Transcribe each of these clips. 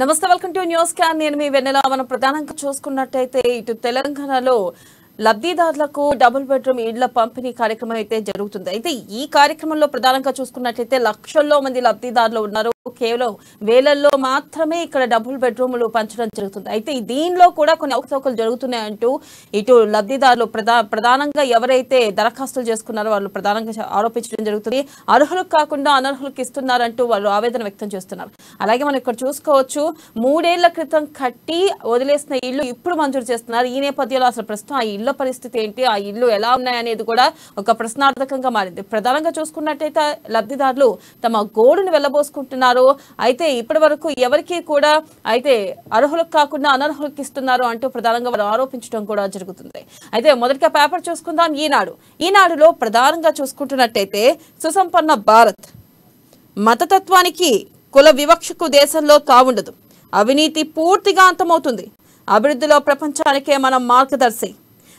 నమస్తే welcome to news can నేను మీ వెన్నెల మనం ప్రధానంగా చూసుకున్నట్టయితే ఇటు తెలంగాణలో లబ్ధిదారులకు డబుల్ బెడ్రూమ్ ఇళ్ల పంపిణీ కార్యక్రమం అయితే జరుగుతుంది. అయితే ఈ కార్యక్రమంలో ప్రధానంగా చూసుకున్నట్టయితే లక్షల్లో మంది లబ్ధిదారులు ఉన్నారు. కేవలం వేలల్లో మాత్రమే ఇక్కడ డబుల్ బెడ్రూములు పంచడం జరుగుతుంది. అయితే దీనిలో కూడా కొన్ని అవకతవకలు జరుగుతున్నాయంటూ ఇటు లబ్ధిదారులు ప్రధానంగా ఎవరైతే దరఖాస్తులు చేసుకున్నారో వాళ్ళు ప్రధానంగా ఆరోపించడం జరుగుతుంది. అర్హులకు కాకుండా అనర్హులకు ఇస్తున్నారంటూ వాళ్ళు ఆవేదన వ్యక్తం చేస్తున్నారు. అలాగే మనం ఇక్కడ చూసుకోవచ్చు, 3 ఏళ్ల క్రితం కట్టి వదిలేసిన ఇల్లు ఇప్పుడు మంజూరు చేస్తున్నారు. ఈ నేపథ్యంలో అసలు ప్రస్తుతం ఆ ఇళ్ల పరిస్థితి ఏంటి, ఆ ఇల్లు ఎలా ఉన్నాయనేది కూడా ఒక ప్రశ్నార్థకంగా మారింది. ప్రధానంగా చూసుకున్నట్టయితే లబ్ధిదారులు తమ గోడును వెళ్లబోసుకుంటున్నారు. అయితే ఇప్పటి వరకు ఎవరికి కూడా అయితే అర్హులకు కాకుండా అనర్హులకు ఇస్తున్నారు అంటూ ప్రధానంగా వారు ఆరోపించడం కూడా జరుగుతుంది. అయితే మొదటిగా పేపర్ చూసుకుందాం. ఈనాడులో ప్రధానంగా చూసుకుంటున్నట్టయితే సుసంపన్న భారత్, మతతత్వానికి కుల వివక్షకు దేశంలో తావుండదు, అవినీతి పూర్తిగా అంతమవుతుంది, అభివృద్ధిలో ప్రపంచానికే మనం మార్గదర్శి,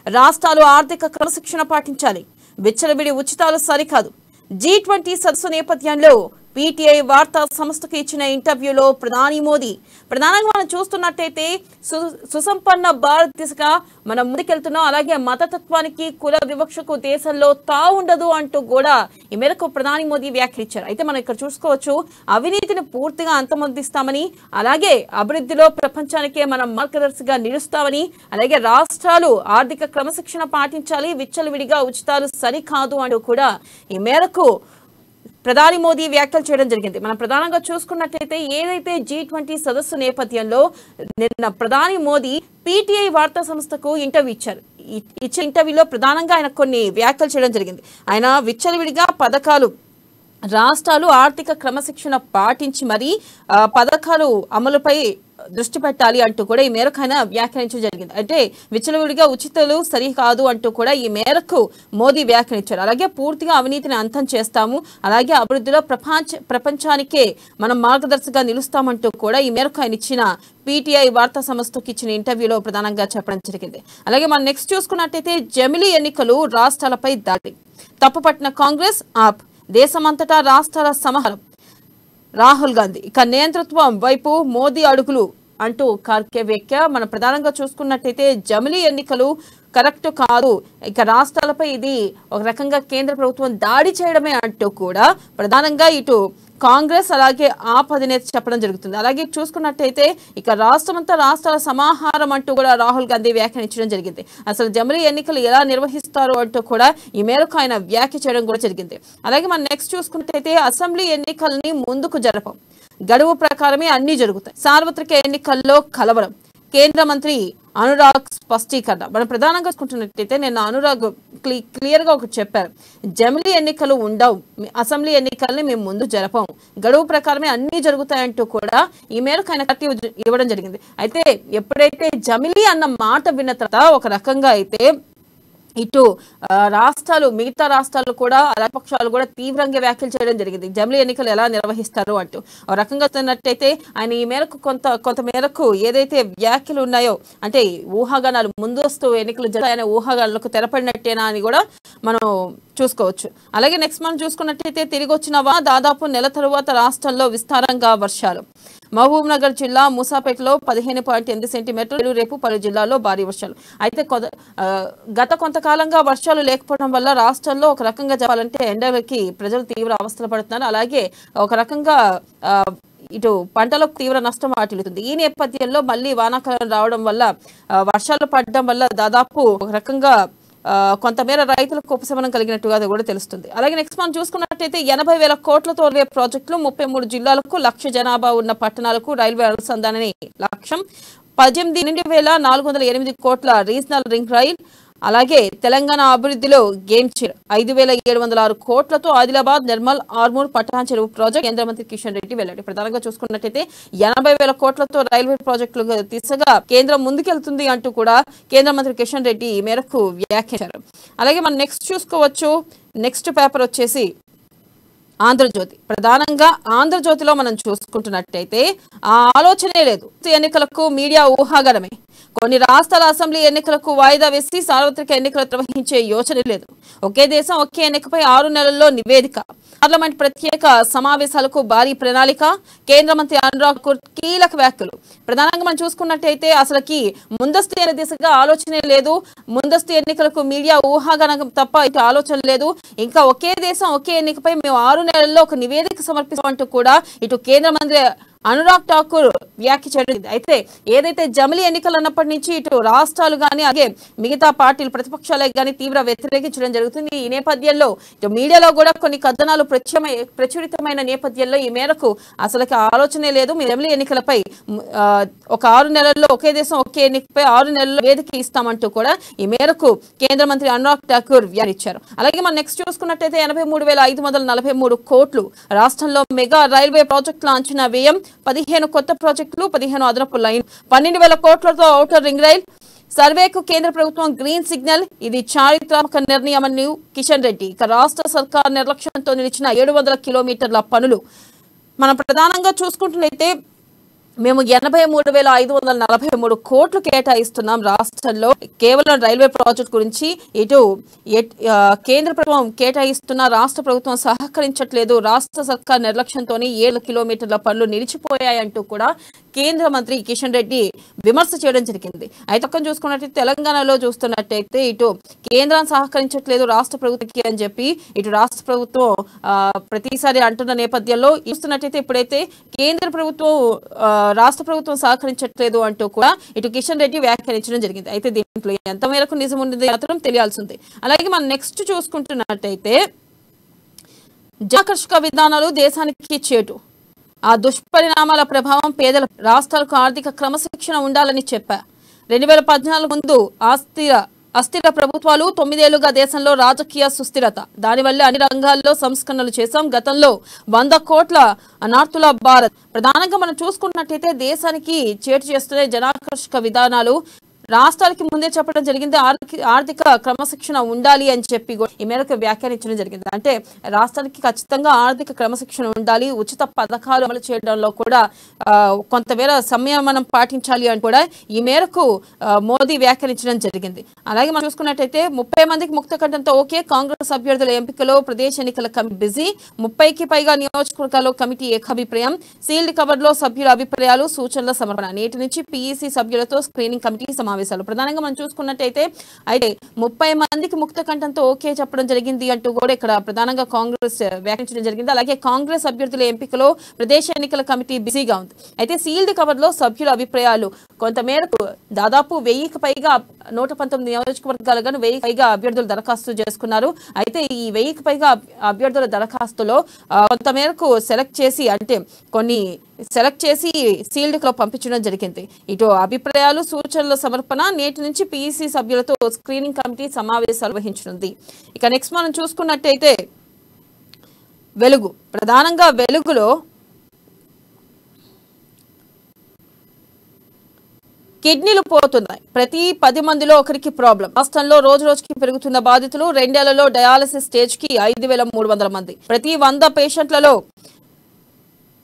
రాష్ట్రాలు ఆర్థిక క్రమశిక్షణ పాటించాలి, విచ్చలవిడి ఉచితాలు సరికాదు. G20 సదస్సు నేపథ్యంలో PTI వార్తా సంస్థకు ఇచ్చిన ఇంటర్వ్యూలో ప్రధాని మోదీ ప్రధానంగా మనం చూస్తున్నట్టయితే సుసంపన్న భారత్ దిశగా మనం ముందుకెళ్తున్నాం. అలాగే మతతత్వానికి కుల వివక్షకు దేశంలో తావుండదు అంటూ కూడా ఈ మేరకు ప్రధాని మోదీ వ్యాఖ్యానించారు. అయితే మనం ఇక్కడ చూసుకోవచ్చు, అవినీతిని పూర్తిగా అంతమొందిస్తామని, అలాగే అభివృద్ధిలో ప్రపంచానికే మనం మార్గదర్శిగా నిలుస్తామని, అలాగే రాష్ట్రాలు ఆర్థిక క్రమశిక్షణ పాటించాలి, విచ్చలవిడిగా ఉచితాలు సరికాదు అంటూ కూడా ఈ మేరకు ప్రధాని మోదీ వ్యాఖ్యలు చేయడం జరిగింది. మనం ప్రధానంగా చూసుకున్నట్టయితే ఏదైతే G20 సదస్సు నేపథ్యంలో నిన్న ప్రధాని మోదీ PTI వార్తా సంస్థకు ఇంటర్వ్యూ ఇచ్చారు. ఇచ్చే ఇంటర్వ్యూలో ప్రధానంగా ఆయన కొన్ని వ్యాఖ్యలు చేయడం జరిగింది. ఆయన విచ్చలవిడిగా పథకాలు రాష్ట్రాలు ఆర్థిక క్రమశిక్షణ పాటించి మరీ పథకాలు అమలుపై దృష్టి పెట్టాలి అంటూ కూడా ఈ మేరకు ఆయన వ్యాఖ్యానించడం జరిగింది. అంటే విచ్చలవిడిగా ఉచితాలు సరికాదు అంటూ కూడా ఈ మేరకు మోదీ వ్యాఖ్యానించారు. అలాగే పూర్తిగా అవినీతిని అంతం చేస్తాము, అలాగే అభివృద్ధిలో ప్రపంచానికే మనం మార్గదర్శిగా నిలుస్తామంటూ కూడా ఈ మేరకు ఆయన ఇచ్చిన PTI వార్తా సంస్థకు ఇచ్చిన ఇంటర్వ్యూలో ప్రధానంగా చెప్పడం జరిగింది. అలాగే మనం నెక్స్ట్ చూసుకున్నట్టయితే జమిలీ ఎన్నికలు రాష్ట్రాలపై దాడి, తప్పుపట్టిన కాంగ్రెస్ ఆప్, దేశమంతటా రాష్ట్రాల సమాహారం, రాహుల్ గాంధీ ఇక నియంతృత్వం వైపు మోదీ అడుగులు అంటూ కార్కే వ్యాఖ్య. మనం ప్రధానంగా చూసుకున్నట్టయితే జమిలీ ఎన్నికలు కరెక్ట్ కాదు, ఇక రాష్ట్రాలపై ఇది ఒక రకంగా కేంద్ర ప్రభుత్వం దాడి చేయడమే అంటూ కూడా ప్రధానంగా ఇటు కాంగ్రెస్ అలాగే ఆప్ అధినేత చెప్పడం జరుగుతుంది. అలాగే చూసుకున్నట్టయితే ఇక రాష్ట్రమంతా రాష్ట్రాల సమాహారం అంటూ కూడా రాహుల్ గాంధీ వ్యాఖ్యానించడం జరిగింది. అసలు జమిలీ ఎన్నికలు ఎలా నిర్వహిస్తారు అంటూ కూడా ఈ మేరకు ఆయన వ్యాఖ్య చేయడం కూడా జరిగింది. అలాగే మనం నెక్స్ట్ చూసుకున్నట్టయితే అసెంబ్లీ ఎన్నికల్ని ముందుకు జరపం, గడువు ప్రకారమే అన్ని జరుగుతాయి, సార్వత్రిక ఎన్నికల్లో కలవరం, కేంద్ర మంత్రి అనురాగ్ స్పష్టీకరణ. మనం ప్రధానంగా చూసుకుంటున్నట్టయితే నిన్న అనురాగ్ క్లియర్ గా ఒకటి చెప్పారు, జమిలీ ఎన్నికలు ఉండవు, అసెంబ్లీ ఎన్నికల్ని మేము ముందు జరపం, గడువు ప్రకారమే అన్ని జరుగుతాయంటూ కూడా ఈ మేరకు ఆయన ఇవ్వడం జరిగింది. అయితే ఎప్పుడైతే జమిలీ అన్న మాట విన్న తర్వాత ఒక రకంగా అయితే ఇటు రాష్ట్రాలు మిగతా రాష్ట్రాలు కూడా పక్షాలు కూడా తీవ్రంగా వ్యాఖ్యలు చేయడం జరిగింది, జమిలీ ఎన్నికలు ఎలా నిర్వహిస్తారు అంటూ. ఒక రకంగా చూసినట్టయితే ఆయన ఈ మేరకు కొంత మేరకు ఏదైతే వ్యాఖ్యలు ఉన్నాయో, అంటే ఊహాగానాలు ముందస్తు ఎన్నికలు జరుగుతాయనే ఊహాగానాలకు తెరపడినట్టేనా అని కూడా మనం చూసుకోవచ్చు. అలాగే నెక్స్ట్ మనం చూసుకున్నట్టయితే తిరిగి వచ్చినవా దాదాపు నెల తరువాత రాష్ట్రంలో విస్తారంగా వర్షాలు, మహబూబ్ నగర్ జిల్లా మూసాపేటలో 15.8 సెంటీమీటర్లు, రేపు పలు జిల్లాల్లో భారీ వర్షాలు. అయితే గత కొంతకాలంగా వర్షాలు లేకపోవడం వల్ల రాష్ట్రంలో ఒక రకంగా చెప్పాలంటే ఎండలకి ప్రజలు తీవ్ర అవస్థలు పడుతున్నారు. అలాగే ఒక రకంగా ఇటు పంటలకు తీవ్ర నష్టం వాటిల్లుతుంది. ఈ నేపథ్యంలో మళ్ళీ వానాకాలం రావడం వల్ల వర్షాలు పడడం వల్ల దాదాపు ఒక రకంగా కొంతమేర రైతులకు ఉపశమనం కలిగినట్టుగా కూడా తెలుస్తుంది. అలాగే నెక్స్ట్ మనం చూసుకున్నట్టయితే 80,000 కోట్లతో ప్రాజెక్టులు, 33 జిల్లాలకు, 1,00,000 జనాభా ఉన్న పట్టణాలకు రైల్వే అనుసంధానని లక్ష్యం, 18,408 కోట్ల రీజనల్ రింగ్ రైల్. అలాగే తెలంగాణ అభివృద్ధిలో గేమ్ చేంజర్, 5,706 కోట్లతో ఆదిలాబాద్, నిర్మల్, ఆర్మూర్, పటాన్ చెరువు ప్రాజెక్ట్ కేంద్ర మంత్రి కిషన్ రెడ్డి వెల్లడి. ప్రధానంగా చూసుకున్నట్టయితే 80,000 కోట్లతో రైల్వే ప్రాజెక్టులు దిశగా కేంద్రం ముందుకెళ్తుంది అంటూ కూడా కేంద్ర మంత్రి కిషన్ రెడ్డి ఈ మేరకు వ్యాఖ్యానించారు. అలాగే మనం నెక్స్ట్ చూసుకోవచ్చు, నెక్స్ట్ పేపర్ వచ్చేసి ఆంధ్రజ్యోతి. ప్రధానంగా ఆంధ్రజ్యోతిలో మనం చూసుకుంటున్నట్టయితే ఆ ఆలోచనే లేదు, ఎన్నికలకు మీడియా ఊహాగానమే, కొన్ని రాష్ట్రాల అసెంబ్లీ ఎన్నికలకు వాయిదా వేసి సార్వత్రిక ఎన్నికలు నిర్వహించే యోచన లేదు. ఒకే దేశం ఒకే ఎన్నికపై 6 నెలల్లో నివేదిక, పార్లమెంట్ ప్రత్యేక సమావేశాలకు భారీ ప్రణాళిక, కేంద్ర మంత్రి అనురాగ్ ఠాకూర్ కీలక వ్యాఖ్యలు. ప్రధానంగా మనం చూసుకున్నట్టయితే అసలుకి ముందస్తు ఎన్నికల దిశగా ఆలోచనే లేదు. ముందస్తు ఎన్నికలకు మీడియా ఊహాగానం తప్ప ఇటు ఆలోచన లేదు. ఇంకా ఒకే దేశం ఒకే ఎన్నికపై మేము 6 నెలల్లో ఒక నివేదిక సమర్పిస్తామంటూ కూడా ఇటు కేంద్ర మంత్రి అనురాగ్ ఠాకూర్ వ్యాఖ్య చేయడం. అయితే ఏదైతే జమిలీ ఎన్నికలు అన్నప్పటి నుంచి ఇటు రాష్ట్రాలు కానీ అలాగే మిగతా పార్టీలు ప్రతిపక్షాలకు కానీ తీవ్ర వ్యతిరేకించడం జరుగుతుంది. ఈ నేపథ్యంలో ఇటు మీడియాలో కూడా కొన్ని కథనాలు ప్రచురితమైన నేపథ్యంలో ఈ మేరకు అసలుకి ఆలోచనే లేదు. మీ జమిలీ ఎన్నికలపై ఒక 6 నెలల్లో ఒకే దేశం ఒకే ఎన్నికపై 6 నెలల్లో వేదిక ఇస్తామంటూ కూడా ఈ మేరకు కేంద్ర మంత్రి అనురాగ్ ఠాకూర్ వ్యాఖ్యానించారు. అలాగే మనం నెక్స్ట్ చూసుకున్నట్టయితే 83,543 కోట్లు రాష్ట్రంలో మెగా రైల్వే ప్రాజెక్టుల అంచనా వ్యయం, 15 కొత్త ప్రాజెక్టులు, 15 అదనపు లైన్, 12,000 కోట్లతో ఔటర్ రింగ్ రైల్ సర్వేకు కేంద్ర ప్రభుత్వం గ్రీన్ సిగ్నల్. ఇది చారిత్రాత్మక నిర్ణయమని కిషన్ రెడ్డి. ఇక రాష్ట్ర సర్కార్ నిర్లక్ష్యంతో నిలిచిన 700 కిలోమీటర్ల పనులు. మనం ప్రధానంగా చూసుకుంటున్నైతే మేము 83,543 కోట్లు కేటాయిస్తున్నాం రాష్ట్రంలో కేవలం రైల్వే ప్రాజెక్ట్ గురించి. ఇటు కేంద్ర ప్రభుత్వం కేటాయిస్తున్న రాష్ట్ర ప్రభుత్వం సహకరించట్లేదు. రాష్ట్ర సర్కార్ నిర్లక్ష్యంతోనే 7 కిలోమీటర్ల పనులు నిలిచిపోయాయంటూ కూడా కేంద్ర మంత్రి కిషన్ రెడ్డి విమర్శ చేయడం జరిగింది. అయితే పక్కన చూసుకున్నట్లయితే తెలంగాణలో చూస్తున్నట్టయితే ఇటు కేంద్రం సహకరించట్లేదు రాష్ట్ర ప్రభుత్వానికి అని చెప్పి ఇటు రాష్ట్ర ప్రభుత్వం ప్రతిసారి అంటున్న నేపథ్యంలో చూస్తున్నట్టయితే ఇప్పుడైతే కేంద్ర ప్రభుత్వం రాష్ట్ర ప్రభుత్వం సహకరించట్లేదు అంటూ కూడా ఇటు కిషన్ రెడ్డి వ్యాఖ్యానించడం జరిగింది. అయితే దీంట్లో ఎంత మేరకు నిజం ఉన్నది మాత్రం తెలియాల్సింది. అలాగే మనం నెక్స్ట్ చూసుకుంటున్నట్టయితే ఆకర్షక విధానాలు దేశానికి చేటు, ఆ దుష్పరిణామాల ప్రభావం పేదల రాష్ట్రాలకు ఆర్థిక క్రమశిక్షణ ఉండాలని చెప్పా. 2014 ముందు అస్థిర ప్రభుత్వాలు, 9 ఏళ్లుగా దేశంలో రాజకీయ సుస్థిరత, దానివల్ల అన్ని రంగాల్లో సంస్కరణలు చేశాం. గతంలో 100 కోట్ల అనార్థుల భారత్. ప్రధానంగా మనం చూసుకున్నట్టయితే దేశానికి చేటు చేస్తున్న జనాకర్షక విధానాలు రాష్ట్రాలకి ముందే చెప్పడం జరిగింది. ఆర్థిక క్రమశిక్షణ ఉండాలి అని చెప్పి ఈ మేరకు వ్యాఖ్యానించడం జరిగింది. అంటే రాష్ట్రానికి ఖచ్చితంగా ఆర్థిక క్రమశిక్షణ ఉండాలి, ఉచిత పథకాలు అమలు చేయడంలో కూడా కొంతమేర సంయమనం పాటించాలి అని కూడా ఈ మేరకు మోదీ వ్యాఖ్యానించడం జరిగింది. అలాగే మనం చూసుకున్నట్టయితే 30 మందికి ముక్త కంఠంతో ఓకే, కాంగ్రెస్ అభ్యర్థుల ఎంపికలో ప్రదేశ్ ఎన్నికల కమిటీ బిజీ, 30కి పైగా నియోజకవర్గాల్లో కమిటీ ఏకాభిప్రాయం, సీల్డ్ కవర్ లో సభ్యుల అభిప్రాయాలు సూచనల సమర్పణ. నేటి నుంచి పీఈసీ సభ్యులతో స్క్రీనింగ్ కమిటీ సమావేశాలు. ప్రధానంగా మనం చూసుకున్నట్టయితే అయితే 30 మందికి ముక్త కంఠంతో ఓకే చెప్పడం జరిగింది అంటూ కూడా ఇక్కడ ప్రధానంగా కాంగ్రెస్ వ్యాఖ్యానించడం జరిగింది. అలాగే కాంగ్రెస్ అభ్యర్థుల ఎంపికలో ప్రదేశ్ ఎన్నికల కమిటీ బిజీగా ఉంది. అయితే సీల్డ్ కవర్ లో సభ్యుల అభిప్రాయాలు కొంతమేరకు దాదాపు 1000కి పైగా 119 నియోజకవర్గాలు గాను 1000కి పైగా అభ్యర్థులు దరఖాస్తు చేసుకున్నారు. అయితే ఈ 1000కి పైగా అభ్యర్థుల దరఖాస్తులో కొంతమేరకు సెలెక్ట్ చేసి సీల్డ్ లో పంపించడం జరిగింది. ఇటు అభిప్రాయాలు సూచనల సమర్పణ నేటి నుంచి పీఈసీ సభ్యులతో స్క్రీనింగ్ కమిటీ సమావేశాలు వహించనుంది. ఇక నెక్స్ట్ మనం చూసుకున్నట్టయితే వెలుగు. ప్రధానంగా వెలుగులో కిడ్నీలు పోతున్నాయి, ప్రతి 10 మందిలో ఒకరికి ప్రాబ్లం. రాష్ట్రంలో రోజు రోజుకి పెరుగుతున్న బాధితులు. 2 ఏళ్లలో డయాలసిస్ స్టేజ్ కి 5,300 మంది. ప్రతి 100 పేషెంట్లలో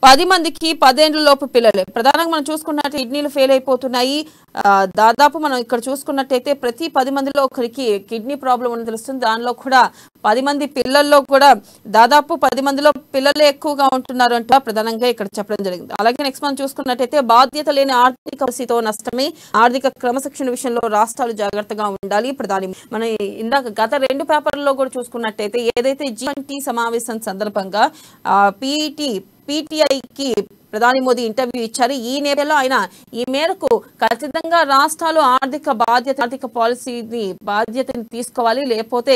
10 మందికి 10 ఏళ్ల లోపు పిల్లలే. ప్రధానంగా మనం చూసుకున్నట్టు కిడ్నీలు ఫెయిల్ అయిపోతున్నాయి. దాదాపు మనం ఇక్కడ చూసుకున్నట్టయితే ప్రతి 10 మందిలో ఒకరికి కిడ్నీ ప్రాబ్లం అని తెలుస్తుంది. దానిలో కూడా 10 మంది పిల్లల్లో కూడా దాదాపు 10 మందిలో పిల్లలే ఎక్కువగా ఉంటున్నారు అంట ప్రధానంగా ఇక్కడ చెప్పడం జరిగింది. అలాగే నెక్స్ట్ మనం చూసుకున్నట్టయితే బాధ్యత లేని ఆర్థిక పరిస్థితితో నష్టమే, ఆర్థిక క్రమశిక్షణ విషయంలో రాష్ట్రాలు జాగ్రత్తగా ఉండాలి. ప్రధాని మనం ఇందాక గత 2 పేపర్లలో కూడా చూసుకున్నట్టయితే ఏదైతే G20 సమావేశం సందర్భంగా పీటీఐకి ప్రధాని మోదీ ఇంటర్వ్యూ ఇచ్చారు. ఈ నేపథ్యంలో ఆయన ఈ మేరకు ఖచ్చితంగా రాష్ట్రాలు ఆర్థిక బాధ్యతని తీసుకోవాలి, లేకపోతే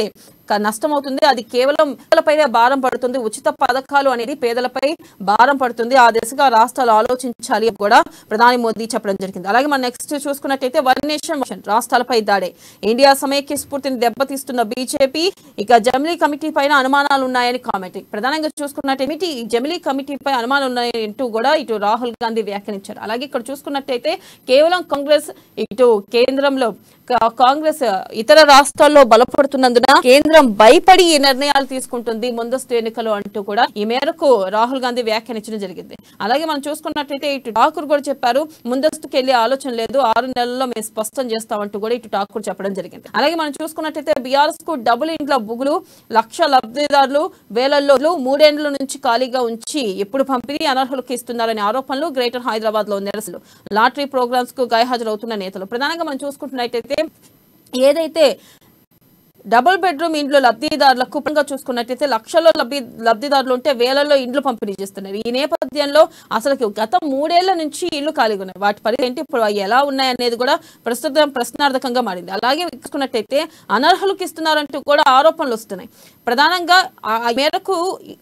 నష్టమవుతుంది. అది కేవలం పేదలపైనే భారం పడుతుంది. ఉచిత పథకాలు అనేది పేదలపై భారం పడుతుంది. ఆ దిశగా రాష్ట్రాలు ఆలోచించాలి కూడా ప్రధాని మోదీ చెప్పడం జరిగింది. అలాగే మనం నెక్స్ట్ చూసుకున్నట్టయితే వన్ నేషన్ రాష్ట్రాలపై దాడే, ఇండియా సమైక్య స్ఫూర్తిని దెబ్బతీస్తున్న బీజేపీ. ఇక జమిలీ కమిటీ పైన అనుమానాలు ఉన్నాయని కామెంట్. ప్రధానంగా చూసుకున్నట్టు జమిలీ కమిటీపై అనుమానాలు ఉన్నాయంటూ కూడా ఇటు రాహుల్ గాంధీ వ్యాఖ్యానించారు. అలాగే ఇక్కడ చూసుకున్నట్టయితే కేవలం కాంగ్రెస్ ఇటు కేంద్రంలో కాంగ్రెస్ ఇతర రాష్ట్రాల్లో బలపడుతున్నందున కేంద్ర కేంద్రం భయపడి ఈ నిర్ణయాలు తీసుకుంటుంది ముందస్తు ఎన్నికలు అంటూ కూడా ఈ మేరకు రాహుల్ గాంధీ వ్యాఖ్యానించడం జరిగింది. అలాగే మనం చూసుకున్నట్లయితే ఇటు ఠాకూర్ కూడా చెప్పారు, ముందస్తుకు వెళ్లే ఆలోచన లేదు, 6 నెలల్లో మేము స్పష్టం చేస్తామంటూ కూడా ఇటు ఠాకూర్ చెప్పడం జరిగింది. అలాగే మనం చూసుకున్నట్లయితే బీఆర్ఎస్ కు డబుల్ ఇండ్ల బుగులు, 1,00,000 లబ్ధిదారులు వేలల్లో 3 ఏళ్ల నుంచి ఖాళీగా ఉంచి ఎప్పుడు పంపిణీ అనర్హులకు ఇస్తున్నారనే ఆరోపణలు, గ్రేటర్ హైదరాబాద్ లో నిరసనలు, లాటరీ ప్రోగ్రామ్స్ కు గైహాజరవుతున్న నేతలు. ప్రధానంగా మనం చూసుకుంటున్నట్టయితే ఏదైతే డబుల్ బెడ్రూమ్ ఇండ్లు లబ్ధిదారులకు చూసుకున్నట్టయితే 1,00,000 లబ్ధిదారులు ఉంటే వేలల్లో ఇండ్లు పంపిణీ చేస్తున్నారు. ఈ నేపథ్యంలో అసలు గత 3 ఏళ్ల నుంచి ఇళ్లు ఖాళీగా ఉన్నాయి. వాటి పరిస్థితి ఏంటి, ఇప్పుడు ఎలా ఉన్నాయనేది కూడా ప్రస్తుతం ప్రశ్నార్థకంగా మారింది. అలాగే చూసుకున్నట్టయితే అనర్హులకు ఇస్తున్నారంటూ కూడా ఆరోపణలు వస్తున్నాయి. ప్రధానంగా ఆ మేరకు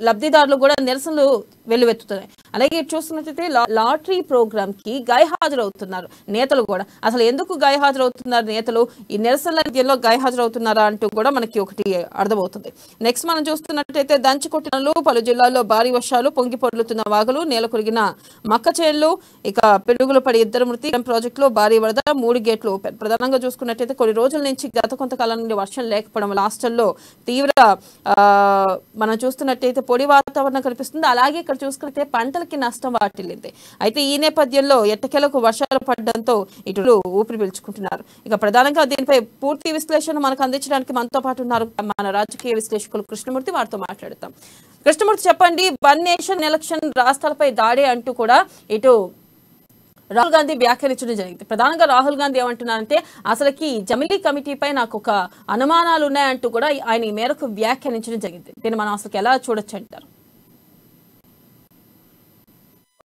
లబ్ధిదారులు కూడా నిరసనలు వెల్లువెత్తుతున్నాయి. అలాగే చూస్తున్నట్టయితే లాటరీ ప్రోగ్రామ్ కి గైహాజరవుతున్నారు నేతలు కూడా. అసలు ఎందుకు గైహాజరవుతున్నారు నేతలు, ఈ నిరసనలో గైహాజరవుతున్నారా అంటూ కూడా మనకి ఒకటి అర్థమవుతుంది. నెక్స్ట్ మనం చూస్తున్నట్టయితే దంచుకొట్టినలు, పలు జిల్లాల్లో భారీ వర్షాలు, పొంగి పొర్లుతున్న వాగులు, నేల కొరిగిన మక్క చేళ్లు, ఇక పిడుగులు పడి 2 మృతి, ప్రాజెక్టులో భారీ వరద, 3 గేట్లు ఓపెన్. ప్రధానంగా చూసుకున్నట్టయితే కొన్ని రోజుల నుంచి గత కొంతకాలం నుండి వర్షం లేకపోవడం వల్ల హాస్టల్లో తీవ్ర మనం చూస్తున్నట్టయితే పొడి వాతావరణం కనిపిస్తుంది. అలాగే ఇక్కడ చూసుకుంటే పంటలకి నష్టం వాటిల్లింది. అయితే ఈ నేపథ్యంలో ఎట్టకేలకు వర్షాలు పడడంతో ఇటు ఊపిరి పీల్చుకుంటున్నారు. ఇక ప్రధానంగా దీనిపై పూర్తి విశ్లేషణ మనకు అందించడానికి మనతో పాటు ఉన్నారు మన రాజకీయ విశ్లేషకులు కృష్ణమూర్తి. వారితో మాట్లాడతాం. కృష్ణమూర్తి, చెప్పండి, వన్ నేషన్ ఎలక్షన్ రాష్ట్రాలపై దాడి అంటూ కూడా ఇటు రాహుల్ గాంధీ వ్యాఖ్యానించడం జరిగింది. ప్రధానంగా రాహుల్ గాంధీ ఏమంటున్నారంటే అసలుకి జమిలీ కమిటీపై నాకు ఒక అనుమానాలు ఉన్నాయంటూ కూడా ఆయన ఈ మేరకు వ్యాఖ్యానించడం జరిగింది. దీన్ని మనం అసలు ఎలా చూడొచ్చు అంటారు?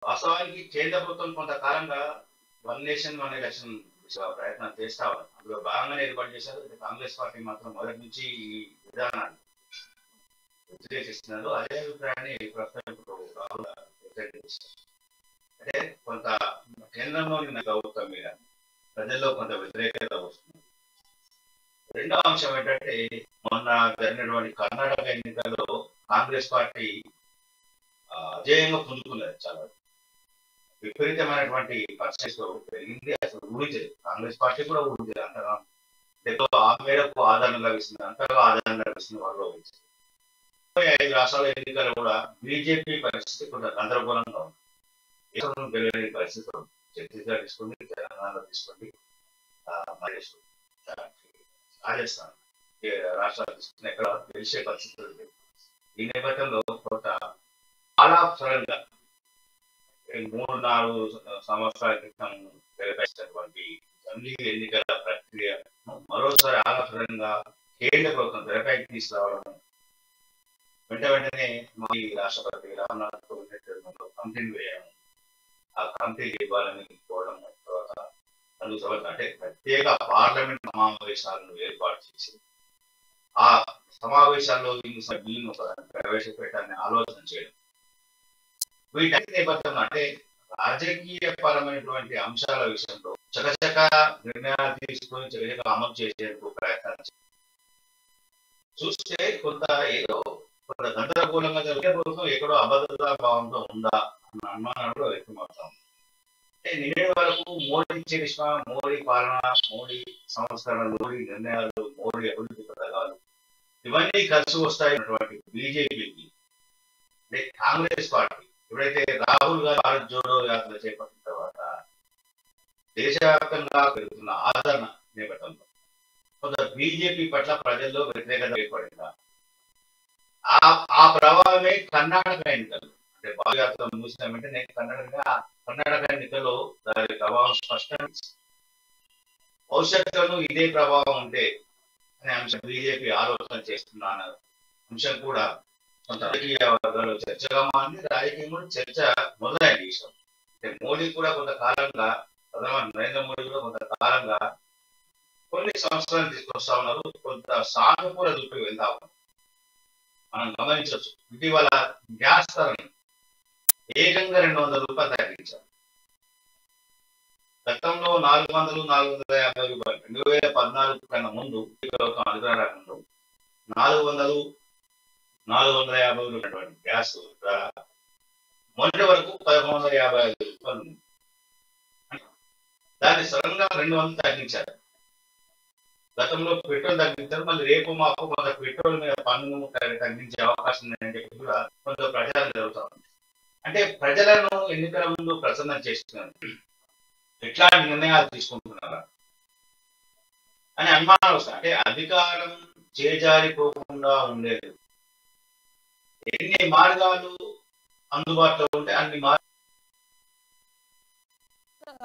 వాస్తవానికి కేంద్ర ప్రభుత్వం కొంతకాలంగా వన్ నేషన్ వన్ ఎలక్షన్ ప్రయత్నం చేస్తా ఉన్నారు. అందులో భాగంగానే ఏర్పాటు చేశారు. కాంగ్రెస్ పార్టీ మాత్రం మొదటి నుంచి ఈ విధానాన్ని వ్యతిరేకిస్తున్నారు. అదే అభిప్రాయాన్ని ప్రస్తుతం రాహుల్ వ్యతిరేకిస్తారు. అంటే కొంత కేంద్రంలోని ప్రభుత్వం మీద ప్రజల్లో కొంత వ్యతిరేకత వస్తుంది. రెండో అంశం ఏంటంటే మొన్న జరిగినటువంటి కర్ణాటక ఎన్నికల్లో కాంగ్రెస్ పార్టీ అజేయంగా పుంజుకున్నది. చాలా విపరీతమైనటువంటి పర్సెంటేజ్ పెరిగింది. అసలు ఊహించలేదు, కాంగ్రెస్ పార్టీ కూడా ఊహించలేదు అంతగా. ఆ మేరకు ఆదరణ లభిస్తుంది, అంతగా ఆదరణ లభిస్తుంది వాళ్ళు ఊహించారు. 5 రాష్ట్రాల ఎన్నికలు కూడా బీజేపీ పరిస్థితి కొంత గందరగోళంగా ఉంది. తెలియని పరిస్థితులు ఛత్తీస్గఢ్ తీసుకోండి, తెలంగాణలో తీసుకోండి, రాజస్థాన్ రాష్ట్రాలు తీసుకుని ఎక్కడ గెలిచే పరిస్థితులు లేవు. ఈ నేపథ్యంలో కొంత చాలా సడన్గా 3-4 సంవత్సరాల క్రితం తెరపేసినటువంటి అసెంబ్లీ ఎన్నికల ప్రక్రియ మరోసారి ఆలస్యంగా కేంద్ర ప్రభుత్వం తెరపైకి తీసుకురావడం, వెంటనే మా రాష్ట్రపతి రామ్నాథ్ కోవింద్ కమిటీని వేయడం, ఆ కమిటీ ఇవ్వాలని కోవడం, తర్వాత అంటే ప్రత్యేక పార్లమెంట్ సమావేశాలను ఏర్పాటు చేసి ఆ సమావేశాల్లో బిల్లును ప్రవేశపెట్టాలని ఆలోచన చేయడం, వీటన్ని నేపథ్యంలో అంటే రాజకీయ పరమైనటువంటి అంశాల విషయంలో చకచక నిర్ణయాలు తీసుకొని చకచక అమలు చేసేందుకు ప్రయత్నం చూస్తే కొంత ఏదో కొంత గందరగోళంగా జరిగే ప్రభుత్వం ఎక్కడో అభద్రతా భావంతో ఉందా అన్న అనుమానాలు వ్యక్తమవుతాం. అంటే నిన్నటి వరకు మోడీ చరిష్మా, మోడీ పాలన, మోడీ సంస్కరణలు, మోడీ నిర్ణయాలు, మోడీ అభివృద్ధి పథకాలు ఇవన్నీ కలిసి వస్తాయన్నటువంటి బీజేపీకి అంటే కాంగ్రెస్ పార్టీ ఎప్పుడైతే రాహుల్ గాంధీ భారత్ జోడో యాత్ర చేపట్టిన తర్వాత దేశవ్యాప్తంగా పెరుగుతున్న ఆదరణ నేపథ్యంలో కొంత బీజేపీ పట్ల ప్రజల్లో వ్యతిరేకత ఏర్పడిందా, ఆ ప్రభావమే కర్ణాటక ఎన్నికలు అంటే పాదయాత్ర ముగిసిన వెంటనే కర్ణాటక ఎన్నికల్లో దాని ప్రభావం స్పష్టంగా భవిష్యత్తులో ఇదే ప్రభావం ఉంటే అనే అంశం బీజేపీ ఆలోచన చేస్తున్న అంశం కూడా కొంత రాజకీయ వర్గాల్లో చర్చగా మారింది. రాజకీయంలో చర్చ మొదలైంది. విషయం అంటే మోడీ కూడా కొంతకాలంగా, ప్రధానమంత్రి నరేంద్ర మోడీ కూడా కొంతకాలంగా కొన్ని సంవత్సరాలు తీసుకొస్తా ఉన్నారు, కొంత సానుకూల దృష్టికి వెళ్తా ఉన్నారు. మనం గమనించవచ్చు, ఇటీవల గ్యాస్ ధరని ఏకంగా 200 రూపాయలు తగ్గించారు. గతంలో 400-450 రూపాయలు 2014 కన్నా ముందు అధికారం ముందు 400-450 ఉన్నటువంటి గ్యాస్ ధర మొన్నటి వరకు 1155 రూపాయలు ఉంది. దాన్ని సడన్ గా 200 తగ్గించారు. గతంలో పెట్రోల్ తగ్గించారు, మళ్ళీ రేపు మాకు కొంత పెట్రోల్ మీద పన్ను తగ్గించే అవకాశం ఉందని చెప్పి కూడా కొంత ప్రచారం జరుగుతా ఉంది. అంటే ప్రజలను ఎన్నికల ముందు ప్రసన్నం చేస్తున్నారు, ఎట్లాంటి నిర్ణయాలు తీసుకుంటున్నారా అని అనుమానాలు వస్తాయి. అంటే అధికారం చేజారిపోకుండా ఉండేది, ఎన్ని మార్గాలు అందుబాటులో ఉంటే అన్ని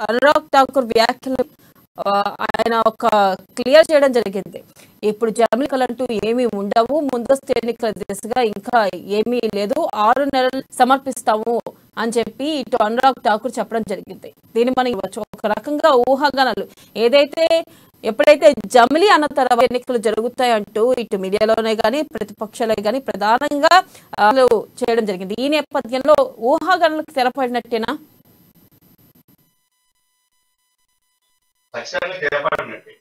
అనురాగ్ ఠాకూర్ వ్యాఖ్యలు ఆయన ఒక క్లియర్ చేయడం జరిగింది. ఇప్పుడు ఎన్నికలు అంటూ ఏమీ ఉండవు, ముందస్తు ఎన్నికల దిశగా ఇంకా ఏమీ లేదు, 6 నెలలు సమర్పిస్తాము అని చెప్పి ఇటు అనురాగ్ ఠాకూర్ చెప్పడం జరిగింది. దీన్ని మనం ఇవ్వచ్చు ఒక రకంగా ఊహాగానాలు. ఏదైతే ఎప్పుడైతే జమిలీ అన్న తర్వాత ఎన్నికలు జరుగుతాయంటూ ఇటు మీడియాలోనే కానీ ప్రతిపక్షాలే కానీ ప్రధానంగా చేయడం జరిగింది. ఈ నేపథ్యంలో ఊహాగానాలకు తెరపడినట్టేనా? ఖచ్చితంగా తెరపడినట్టే.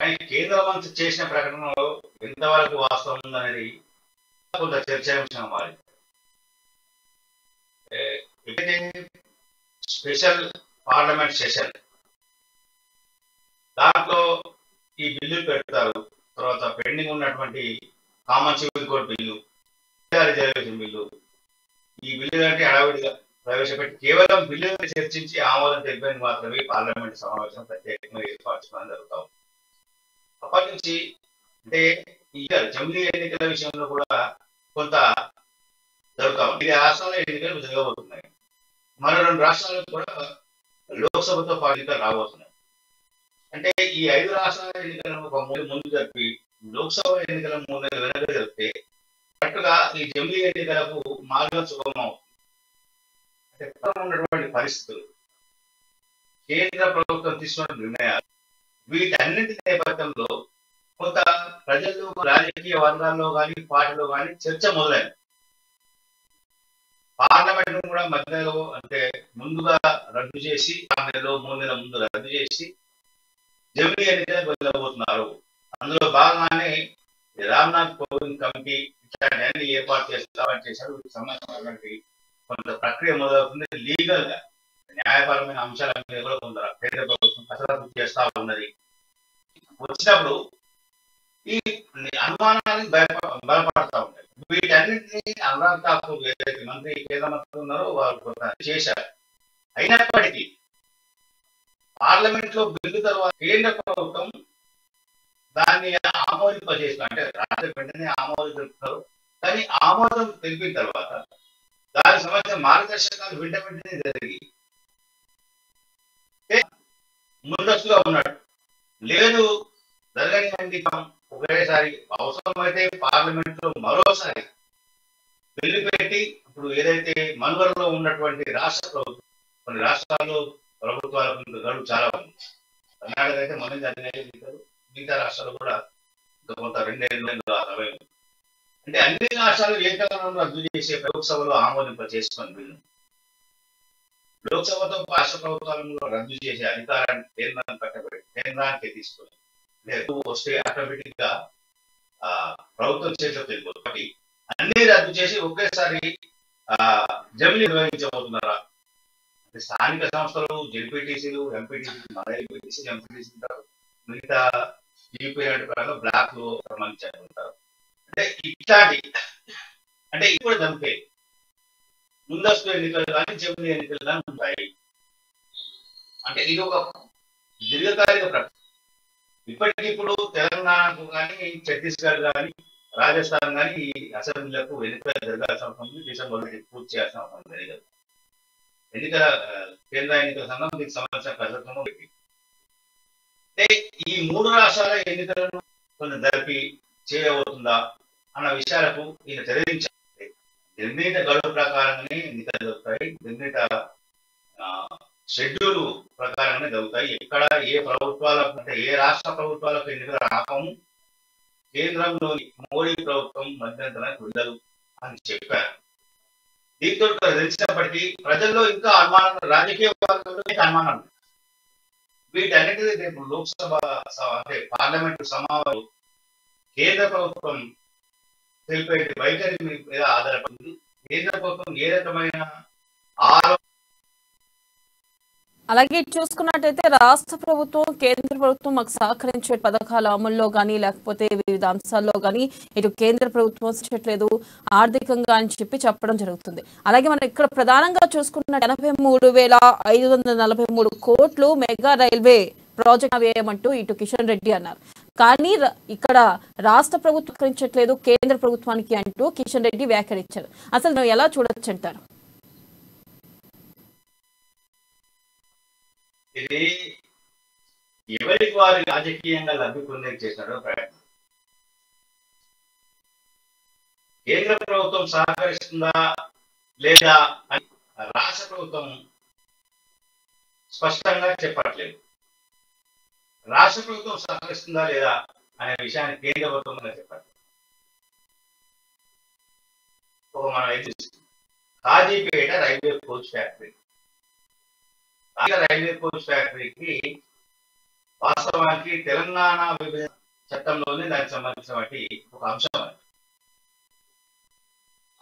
కానీ కేంద్ర మంత్రి చేసిన ప్రకటనలో ఎంతవరకు వాస్తవం ఉందనేది కొంత చర్చాంశం మారింది. స్పెషల్ పార్లమెంట్ సెషన్ దాంట్లో ఈ బిల్లులు పెడతారు, తర్వాత పెండింగ్ ఉన్నటువంటి common civil code bill, reservation bill, ఈ బిల్లు అంటే హడావిడిగా ప్రవేశపెట్టి కేవలం బిల్లులను చర్చించి ఆమోదం తెలిపేది మాత్రమే పార్లమెంట్ సమావేశం ప్రత్యేకంగా ఏర్పాటు చేయడం జరుగుతాం. అప్పటి నుంచి అంటే ఈ జమిలీ ఎన్నికల విషయంలో కూడా కొంత జరుగుతా ఉంది. ఇది రాష్ట్రాల ఎన్నికలు జరగబోతున్నాయి, మరో 2 రాష్ట్రాలకు కూడా లోక్సభతో పాటు ఎన్నికలు రాబోతున్నాయి. అంటే ఈ 5 రాష్ట్రాల ఎన్నికలను ఒక 3 ముందు జరిపి లోక్సభ ఎన్నికల 3 నెలలు వెనక జరిపితే కరెక్ట్గా ఈ జమిలీ ఎన్నికలకు మార్గం సుగమం అవుతుంది. అంటే ఉన్నటువంటి పరిస్థితులు, కేంద్ర ప్రభుత్వం తీసుకున్న నిర్ణయాలు, వీటన్నింటి నేపథ్యంలో కొంత ప్రజల్లో, రాజకీయ వర్గాల్లో కానీ పార్టీలో కానీ చర్చ మొదలైంది. పార్లమెంట్ కూడా మధ్యలో అంటే ముందుగా రద్దు చేసి 6 నెలలు 3 నెలల ముందు రద్దు చేసి జమిలీ ఎన్నికలకు వెళ్ళబోతున్నారు. అందులో భాగంగానే రామ్నాథ్ కోవింద్ కమిటీ ఇట్లాంటి ఏర్పాటు చేశారు. వీటికి సంబంధించినటువంటి కొంత ప్రక్రియ మొదలవుతుంది. లీగల్ గా న్యాయపరమైన అంశాల మీద కూడా కొంత కేంద్ర ప్రభుత్వం కసరత్తు చేస్తా ఉన్నది. వచ్చినప్పుడు ఈ అనుమానాన్ని బలపడతా ఉంటాయి. వీటన్నింటినీ అనురాగ్ ఠాకూర్ ఏదైతే మంత్రి కేంద్ర మంత్రి ఉన్నారో వారు కొంత చేశారు. అయినప్పటికీ పార్లమెంట్ లో బిల్లు తర్వాత కేంద్ర ప్రభుత్వం దాన్ని ఆమోదింపజేస్తారు. అంటే రాష్ట్ర వెంటనే ఆమోదం తెలుపుతారు, కానీ ఆమోదం తెలిపిన తర్వాత దానికి సంబంధించిన మార్గదర్శకాలు వెంటనే జరిగి ముందస్తుగా ఉన్నాడు. లేదు జరగనివ్వండి, ఒకేసారి అవసరమైతే పార్లమెంట్ లో మరోసారి బిల్లు పెట్టి, ఇప్పుడు ఏదైతే మనుగడలో ఉన్నటువంటి రాష్ట్ర ప్రభుత్వం, కొన్ని రాష్ట్రాల్లో ప్రభుత్వాలకు గడువు చాలా ఉంది. కర్ణాటక అయితే మనం జరిగినాయి, మిగతా రాష్ట్రాలు కూడా ఇంకా కొంత 2 ఏళ్ళు సమయం. అంటే అన్ని రాష్ట్రాలు ఏకకాలంలో రద్దు చేసే లోక్సభలో ఆమోదింప చేసుకుని బిల్లు లోక్సభతో రాష్ట్ర ప్రభుత్వాలను రద్దు చేసే అధికారాన్ని కేంద్రానికి తీసుకుని వస్తే ఆటోమేటిక్ గా ప్రభుత్వం చేతిలో వెళ్ళిపోతుంది. అన్ని రద్దు చేసి ఒకేసారి జమిలీ నిర్వహించబోతున్నారా? స్థానిక సంస్థలు, జెడ్పీటీసీలు, ఎంపీటీసీలు, మన ఎంపీటీసీలు, ఎంపీటీసీలు, మిగతా ప్రకారం బ్లాక్ లో సంబంధించారు. అంటే ఇట్లాంటి అంటే ఇప్పుడు జరుగుతాయి. ముందస్తు ఎన్నికలు కానీ జమిలీ ఎన్నికలు కానీ ఉంటాయి. అంటే ఇది ఒక దీర్ఘకాలిక ప్రక్రియ. ఇప్పటికిప్పుడు తెలంగాణకు కానీ, ఛత్తీస్గఢ్ కానీ, రాజస్థాన్ కానీ ఈ అసెంబ్లీలకు ఎన్నికలు జరగాల్సిన అవసరం ఉంది. డిసెంబర్ పూర్తి చేయాల్సిన అవసరం జరిగదు. ఎన్నికల కేంద్ర ఎన్నికల సంఘం దీనికి సంబంధించిన ప్రజలను పెట్టి అంటే ఈ 3 రాష్ట్రాల ఎన్నికలను కొంచెం జరిపి చేయబోతుందా అన్న విషయాలకు ఈయన తెలియజేయాలి. నిర్ణీత గడువు ప్రకారంగానే ఎన్నికలు జరుగుతాయి, నిర్ణీత షెడ్యూల్ ప్రకారంగానే జరుగుతాయి. ఎక్కడ ఏ ప్రభుత్వాలకు అంటే ఏ రాష్ట్ర ప్రభుత్వాలకు ఎన్నికలు రాకము, కేంద్రంలోని మోడీ ప్రభుత్వం మధ్యంతరానికి వెళ్ళదు అని చెప్పారు. దీంతో తెలిసినప్పటికీ ప్రజల్లో ఇంకా అనుమానాలు, రాజకీయ వర్గంలో అనుమానాలు. వీటన్నిటినీ రేపు లోక్సభ అంటే పార్లమెంటు సమావేశం కేంద్ర ప్రభుత్వం తెలిపే వైఖరి మీద ఆధారపడింది. కేంద్ర ప్రభుత్వం ఏ రకమైన అలాగే ఇటు చూసుకున్నట్టయితే రాష్ట్ర ప్రభుత్వం కేంద్ర ప్రభుత్వం మాకు సహకరించే పథకాల అమల్లో కానీ లేకపోతే వివిధ అంశాల్లో కానీ ఇటు కేంద్ర ప్రభుత్వం ఇచ్చట్లేదు ఆర్థికంగా అని చెప్పడం జరుగుతుంది. అలాగే మనం ఇక్కడ ప్రధానంగా చూసుకున్న 83,543 కోట్లు మెగా రైల్వే ప్రాజెక్ట్ వ్యయమంటూ ఇటు కిషన్ రెడ్డి అన్నారు. కానీ ఇక్కడ రాష్ట్ర ప్రభుత్వం సహకరించట్లేదు కేంద్ర ప్రభుత్వానికి అంటూ కిషన్ రెడ్డి వ్యాఖ్యానించారు. అసలు నువ్వు ఎలా చూడొచ్చు అంటారు? ఇది ఎవరికి వారు రాజకీయంగా లబ్ధి పొందే చేసినారో ప్రయత్నం. కేంద్ర ప్రభుత్వం సహకరిస్తుందా లేదా అని రాష్ట్ర ప్రభుత్వం స్పష్టంగా చెప్పట్లేదు. రాష్ట్ర ప్రభుత్వం సహకరిస్తుందా లేదా అనే విషయాన్ని కేంద్ర ప్రభుత్వం చెప్పట్లేదు. మనం Kazipet railway coach factory, railway coach ఫ్యాక్టరీకి వాస్తవానికి తెలంగాణ విభజన చట్టంలోనే దానికి సంబంధించినటువంటి ఒక అంశం.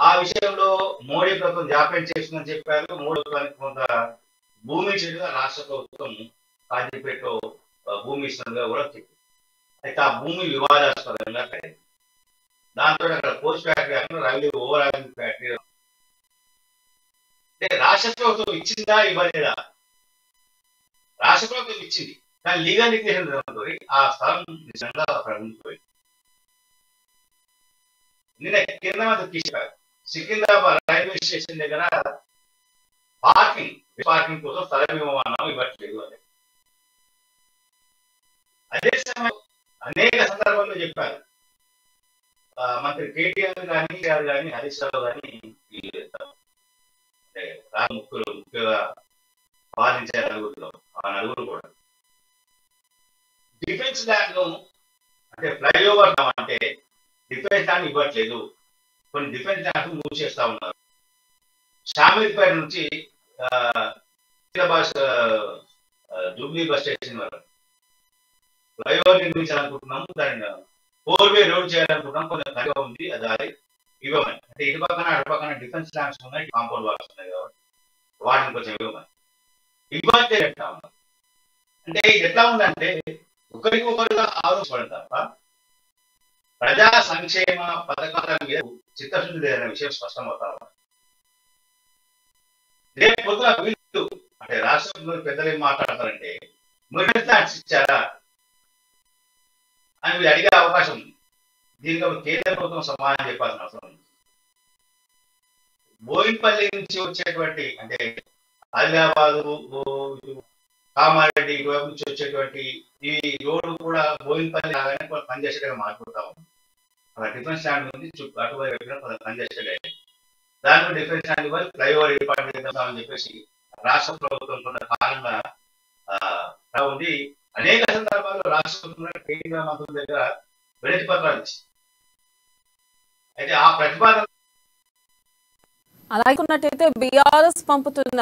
ఆ విషయంలో మోడీ ప్రభుత్వం జాప్యం చేస్తుందని చెప్పారు. మోడీ ప్రభుత్వానికి కొంత భూమి చెడుగా రాష్ట్ర ప్రభుత్వం కాజీపేటలో భూమి ఇస్తుందిగా కూడా చెప్పింది. అయితే ఆ భూమి వివాదాస్పదంగా కలిగింది. దాంతో అక్కడ coach factory railway overall factory అంటే రాష్ట్ర ప్రభుత్వం ఇచ్చిందా ఇవ్వలేదా? రాష్ట్ర ప్రభుత్వం ఇచ్చింది, కానీ లీగల్ నిర్దేశంతో ఆ స్థలం నిజంగా ఉండిపోయింది. నిన్న కింద తీసుకున్నారు సికింద్రాబాద్ రైల్వే స్టేషన్ దగ్గర పార్కింగ్ కోసం స్థలం ఇవ్వట్లేదు అని. అదే సమయం అనేక సందర్భాల్లో చెప్పారు మంత్రి కేటీఆర్ కానీ గారు కానీ హరీష్ రావు కానీ ముఖ్యంగా పాలించే నలుగురులో ఆ నలుగురు కూడా డిఫెన్స్ ల్యాండ్ అంటే ఫ్లైఓవర్ అంటే డిఫెన్స్ ల్యాండ్ ఇవ్వట్లేదు, కొన్ని డిఫెన్స్ ల్యాండ్ మూసేస్తా ఉన్నారు. షామీర్పేట నుంచి జూబ్లీ బస్ స్టేషన్ వరకు ఫ్లైఓవర్ నిర్మించాలనుకుంటున్నాము, దాన్ని 4-వే రోడ్ చేయాలనుకుంటున్నాం, కొంచెం తక్కువ ఉంది అది ఇవ్వమని. అంటే ఇటు పక్కన అటు పక్కన డిఫెన్స్ ల్యాండ్స్ ఉన్నాయి, కాంపౌండ్ వాల్స్ ఉన్నాయి కాబట్టి వాటిని కొంచెం ఇవ్వమని ఇవ్వంటే ఎట్లా ఉన్నారు. అంటే ఇది ఎట్లా ఉందంటే ఒకరికొకరుగా ఆలోచించడం తప్ప ప్రజా సంక్షేమ పథకాల మీద చిత్తశుద్ధి లేదనే విషయం స్పష్టమవుతా ఉంది. రేపు పొద్దున వీళ్ళు అంటే రాష్ట్రంలో పెద్దలు ఏం మాట్లాడతారంటే మీరు ల్యాండ్స్ ఇచ్చారా అని వీళ్ళు అడిగే అవకాశం ఉంది. దీనికి కేంద్ర ప్రభుత్వం సమాధానం చెప్పాల్సిన అవసరం ఉంది. బోయిన్పల్లి నుంచి వచ్చేటువంటి అంటే ఆదిలాబాదు కామారెడ్డి ఇటువైపు నుంచి వచ్చేటువంటి ఈ రోడ్డు కూడా బోయిన్పల్లి లాగానే కంజెస్టెడ్ గా మారిపోతా ఉంది. అలా డిఫెన్స్ ల్యాండ్ ఉంది, అటువైపు కంజెస్టెడ్ అయ్యింది. దాంట్లో డిఫెన్స్ ల్యాండ్ ఇవ్వాలి, ఫ్లైఓవర్ ఏర్పాటు చేద్దామని చెప్పేసి రాష్ట్ర ప్రభుత్వం కొంత కాలంగా ఉంది. అనేక సందర్భాల్లో రాష్ట్ర ప్రభుత్వం కేంద్ర మంత్రుల దగ్గర వినతి పత్రాలు ఇచ్చింది. అయితే ఆ ప్రతిపాదన అలాగే ఉన్నట్టయితే బీఆర్ఎస్ పంపుతున్న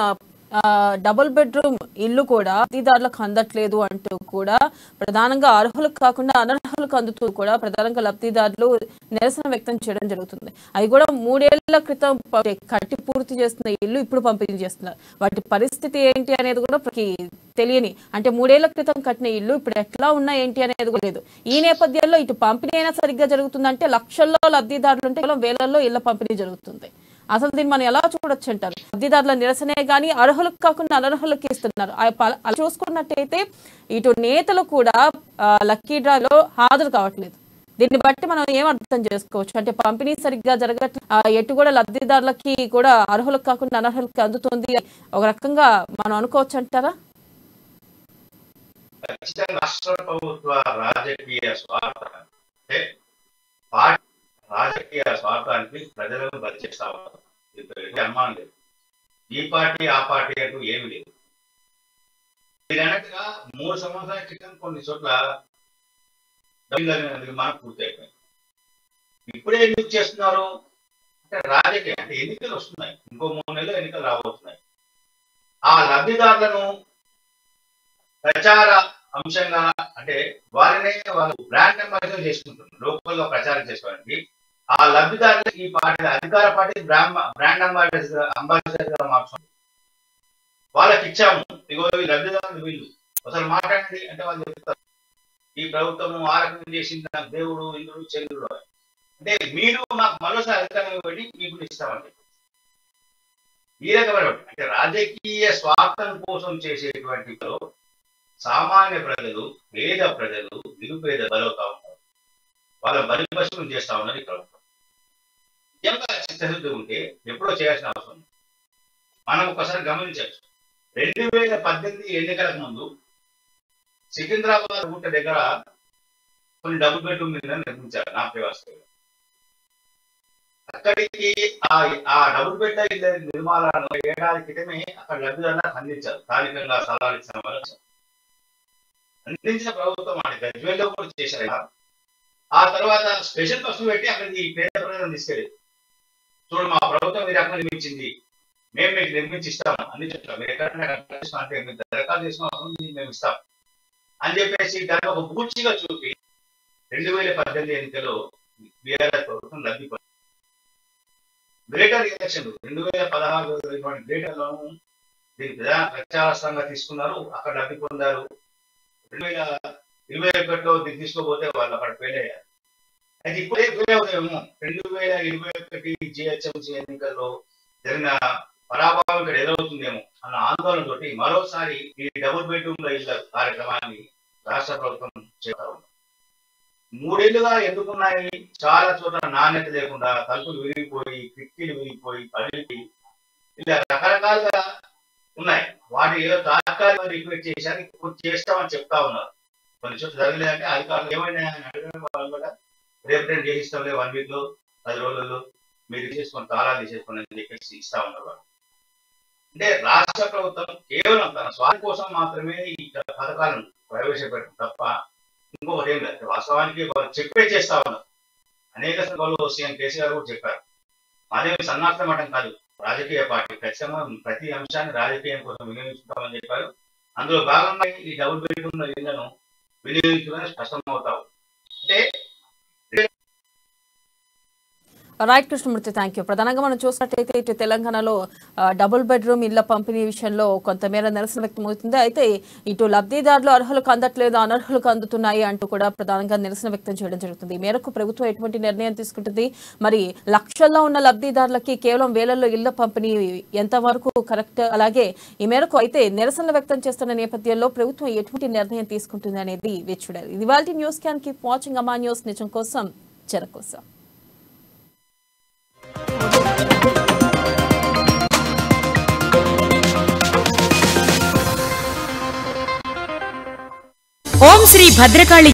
డబుల్ బెడ్రూమ్ ఇల్లు కూడా లబ్ధిదారులకు అందట్లేదు అంటూ కూడా ప్రధానంగా అర్హులకు కాకుండా అనర్హులకు అందుతూ కూడా ప్రధానంగా లబ్ధిదారులు నిరసన వ్యక్తం చేయడం జరుగుతుంది. అవి కూడా 3 ఏళ్ల క్రితం కట్టి పూర్తి చేస్తున్న ఇల్లు ఇప్పుడు పంపిణీ చేస్తున్నారు. వాటి పరిస్థితి ఏంటి అనేది కూడా తెలియని అంటే 3 ఏళ్ల క్రితం కట్టిన ఇల్లు ఇప్పుడు ఎట్లా ఉన్నా ఏంటి అనేది కూడా లేదు. ఈ నేపథ్యంలో ఇటు పంపిణీ అయినా సరిగ్గా జరుగుతుందంటే లక్షల్లో లబ్ధిదారులు ఉంటే కేవలం వేలల్లో ఇళ్ల పంపిణీ జరుగుతుంది. అసలు దీన్ని మనం ఎలా చూడొచ్చు అంటారు? లబ్ధిదారుల నిరసనే కానీ అర్హులకు కాకుండా అనర్హులకు ఇస్తున్నారు. అలా చూసుకున్నట్టయితే ఇటు నేతలు కూడా లక్కీ డ్రాలో హాజరు కావట్లేదు. దీన్ని బట్టి మనం ఏం అర్థం చేసుకోవచ్చు అంటే పంపిణీ సరిగ్గా జరగట్లేదు, ఎటు కూడా లబ్ధిదారులకి కూడా అర్హులకు కాకుండా అనర్హులకి అందుతుంది ఒక రకంగా మనం అనుకోవచ్చు అంటారా? రాష్ట్ర ప్రభుత్వ రాజకీయ స్వార్థానికి ప్రజలను బలి చేస్తా ఉన్నారు. అనుమానం లేదు. ఈ పార్టీ ఆ పార్టీ అంటూ ఏమి లేదు. మీరు అన్నట్టుగా 3 సంవత్సరాల క్రితం కొన్ని చోట్ల నిర్మాణం పూర్తి అయిపోయింది. ఇప్పుడే ఎందుకు చేస్తున్నారు అంటే రాజకీయ అంటే ఎన్నికలు వస్తున్నాయి, ఇంకో 3 నెలలు ఎన్నికలు రాబోతున్నాయి. ఆ లబ్ధిదారులను ప్రచార అంశంగా అంటే వారినే వాళ్ళు బ్రాండ్ అంబాసిడర్ చేసుకుంటున్నారు. లోకల్ గా ప్రచారం చేసుకోవడానికి ఆ లబ్ధిదారులు ఈ పార్టీ అధికార పార్టీ బ్రాండ్ అంబాసిడర్ గా మార్చుకుంటారు. వాళ్ళకి ఇచ్చాము ఇగో ఈ లబ్ధిదారులు వీళ్ళు అసలు మాట్లాడండి అంటే వాళ్ళు చెప్తారు ఈ ప్రభుత్వము ఆ రకం చేసింది నాకు దేవుడు ఇంద్రుడు చంద్రుడు అంటే మీరు మాకు మరోసారి అధికారం ఇవ్వండి మీకు ఇస్తామండి. ఈ రకమైన అంటే రాజకీయ స్వార్థం కోసం చేసేటువంటి సామాన్య ప్రజలు పేద ప్రజలు నిరుపేద బలవుతా ఉంటారు, వాళ్ళ బలిపశువులు చేస్తా ఉన్నారు ఈ ప్రభుత్వం. నిజంగా చిత్తశుద్ధి ఉంటే ఎప్పుడో చేయాల్సిన అవసరం. మనం ఒకసారి గమనించవచ్చు 2018 ఎన్నికలకు ముందు సికింద్రాబాద్ గుట్ట దగ్గర కొన్ని డబుల్ బెడ్రూమ్ నిర్మించారు నా వ్యవస్థలో. అక్కడికి ఆ డబుల్ బెడ్ ఇళ్ళ నిర్మాణాలను ఏడాది క్రితమే అక్కడ లబ్ధిదారులకు అందించారు. స్థానికంగా సలహాలు ఇచ్చిన వాళ్ళు అందించిన ప్రభుత్వం అంటే గజ్వేల్లో కూడా చేశారు. ఆ తర్వాత స్పెషల్ బస్సు పెట్టి అక్కడికి పేద ప్రజలను తీసుకెళ్ళి చూడు మా ప్రభుత్వం ఈ రకంగా నిర్మించింది, మేము మీకు నిర్మించి ఇస్తాము అన్ని చెప్తాం, మీరు ఎక్కడైనా అంటే మీరు దరఖాస్తు చేసుకున్న మేము ఇస్తాం అని చెప్పేసి దాన్ని ఒక పూర్తిగా చూపి 2018 ఎన్నికల్లో బీఆర్ఎస్ ప్రభుత్వం లబ్ధి పొందింది. గ్రేటర్ ఎలక్షన్ 2016 గ్రేటర్లను దీని ప్రధాన ప్రచారంగా తీసుకున్నారు, అక్కడ లబ్ధి పొందారు. 2021లో దీన్ని తీసుకోపోతే వాళ్ళు అక్కడ ఫెయిల్ అయ్యారు. అయితే ఇప్పుడే ఫెయిల్ అవుతామేమో 2021 జిహెచ్ఎంసీ ఎన్నికల్లో జరిగిన పరాభవం ఇక్కడ ఎదురవుతుందేమో అన్న ఆందోళనతోటి మరోసారి ఈ డబుల్ బెడ్రూమ్ల ఇళ్ల కార్యక్రమాన్ని రాష్ట్ర ప్రభుత్వం చేస్తా ఉంది. 3 ఏళ్లుగా ఎందుకున్నాయి, చాలా చోట్ల నాణ్యత లేకుండా తలుపులు విరిగిపోయి కిటికీలు విరిగిపోయి పగిలి ఇలా రకరకాలుగా ఉన్నాయి. వాటి ఏదో తాత్కాలిక రిక్వెస్ట్ చేశారు, ఇప్పుడు చేస్తామని చెప్తా ఉన్నారు. కొన్ని చోట్ల జరగలేదంటే అధికారులు ఏమైనా అడగడం వాళ్ళు కూడా రేపు చేయిస్తాంలే 1 వీక్ లో 10 రోజుల్లో మీరు చేసుకొని తాళాలు తీసేసుకొని అని చెప్పేసి ఇస్తా ఉన్నారు. అంటే రాష్ట్ర ప్రభుత్వం కేవలం తన స్వార్థం కోసం మాత్రమే ఈ పథకాలను ప్రవేశపెట్టడం తప్ప ఇంకొకటి ఏం లేదు. వాస్తవానికి వాళ్ళు చెప్పే చేస్తా ఉన్నారు. అనేక సందర్భాల్లో సీఎం కేసీఆర్ కూడా చెప్పారు, మాదేవి సన్నాహం కాదు, రాజకీయ పార్టీ ఖచ్చితంగా ప్రతి అంశాన్ని రాజకీయం కోసం వినియోగించుకుంటామని చెప్పారు. అందులో భాగంగా ఈ డబుల్ బెడ్రూమ్ ఇళ్లను వినియోగించుకుని కష్టమవుతావు. అంటే రైట్ కృష్ణమూర్తి, థ్యాంక్ యూ. ప్రధానంగా మనం చూసినట్టయితే ఇటు తెలంగాణలో డబుల్ బెడ్రూమ్ ఇళ్ల పంపిణీ విషయంలో కొంతమేర నిరసన వ్యక్తమవుతుంది. అయితే ఇటు లబ్ధిదారులు అర్హులకు అందట్లేదు, అనర్హులకు అందుతున్నాయి అంటూ కూడా ప్రధానంగా నిరసన వ్యక్తం చేయడం జరుగుతుంది. ఈ మేరకు ప్రభుత్వం ఎటువంటి నిర్ణయం తీసుకుంటుంది, మరి లక్షల్లో ఉన్న లబ్ధిదారులకి కేవలం వేలల్లో ఇళ్ల పంపిణీ ఎంతవరకు కరెక్ట్, అలాగే ఈ మేరకు అయితే నిరసనలు వ్యక్తం చేస్తున్న నేపథ్యంలో ప్రభుత్వం ఎటువంటి నిర్ణయం తీసుకుంటుంది అనేది వేచి చూడాలి. ఇది వాళ్ళ news can. Keep watching Ama news, నిజం కోసం జన కోసం. ఓం శ్రీ భద్రకాళి